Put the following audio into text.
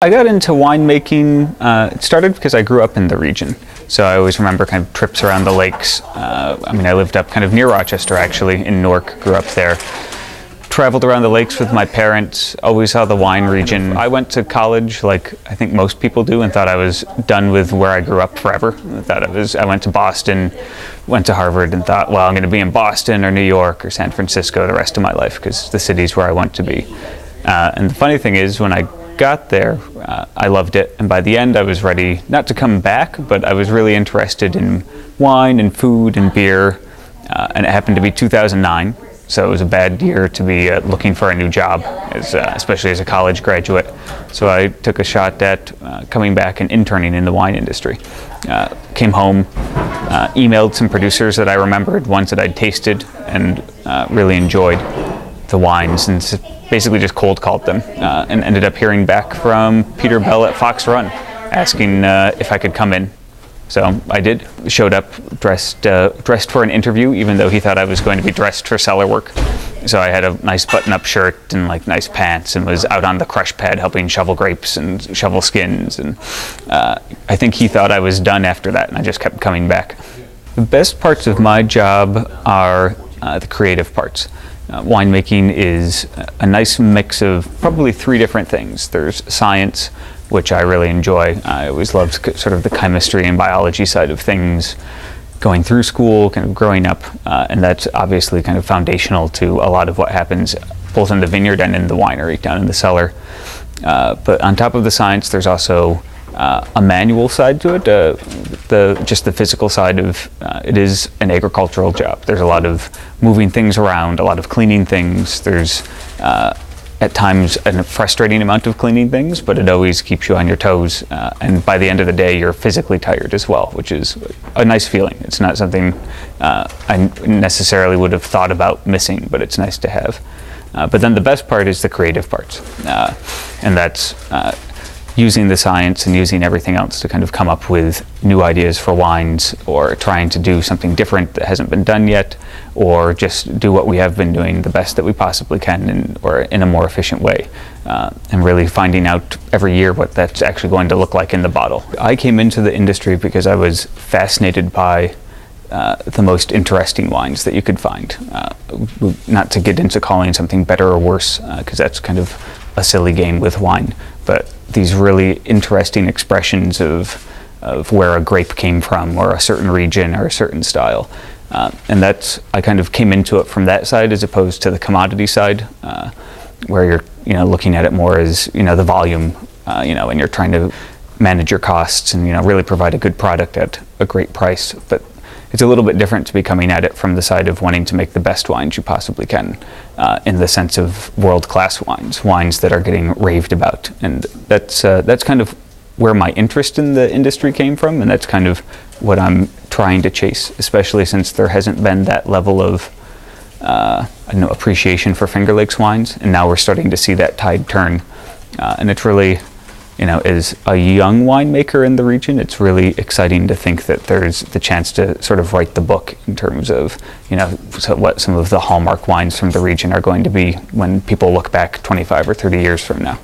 I got into winemaking, it started because I grew up in the region. So I always remember kind of trips around the lakes. I lived up kind of near Rochester actually, in Newark, grew up there. Traveled around the lakes with my parents, always saw the wine region. I went to college like I think most people do and thought I was done with where I grew up forever. I went to Boston, went to Harvard and thought, well, I'm going to be in Boston or New York or San Francisco the rest of my life because the city's where I want to be. And the funny thing is when I got there, I loved it, and by the end I was ready not to come back, but I was really interested in wine and food and beer, and it happened to be 2009, so it was a bad year to be looking for a new job, especially as a college graduate. So I took a shot at coming back and interning in the wine industry. Came home, emailed some producers that I remembered, ones that I'd tasted and really enjoyed the wines, and basically just cold called them and ended up hearing back from Peter Bell at Fox Run asking if I could come in. So I did, showed up dressed for an interview, even though he thought I was going to be dressed for cellar work. So I had a nice button-up shirt and like nice pants and was out on the crush pad helping shovel grapes and shovel skins, and I think he thought I was done after that, and I just kept coming back. The best parts of my job are the creative parts. Winemaking is a nice mix of probably three different things. There's science, which I really enjoy. I always loved sort of the chemistry and biology side of things going through school, kind of growing up, and that's obviously kind of foundational to a lot of what happens both in the vineyard and in the winery, down in the cellar. But on top of the science, there's also a manual side to it, just the physical side of it is an agricultural job. There's a lot of moving things around, a lot of cleaning things. There's at times a frustrating amount of cleaning things, but it always keeps you on your toes. And by the end of the day, you're physically tired as well, which is a nice feeling. It's not something I necessarily would have thought about missing, but it's nice to have. But then the best part is the creative parts, and that's using the science and using everything else to kind of come up with new ideas for wines, or trying to do something different that hasn't been done yet, or just do what we have been doing the best that we possibly can, or in a more efficient way, and really finding out every year what that's actually going to look like in the bottle. I came into the industry because I was fascinated by the most interesting wines that you could find. Not to get into calling something better or worse, because that's kind of a silly game with wine, but these really interesting expressions of where a grape came from, or a certain region, or a certain style. And I kind of came into it from that side as opposed to the commodity side, where you're looking at it more as the volume, and you're trying to manage your costs and really provide a good product at a great price. But it's a little bit different to be coming at it from the side of wanting to make the best wines you possibly can, in the sense of world-class wines that are getting raved about. And that's kind of where my interest in the industry came from, and that's kind of what I'm trying to chase, especially since there hasn't been that level of appreciation for Finger Lakes wines, and now we're starting to see that tide turn. And it's really, as a young winemaker in the region, it's really exciting to think that there's the chance to sort of write the book in terms of, what some of the hallmark wines from the region are going to be when people look back 25 or 30 years from now.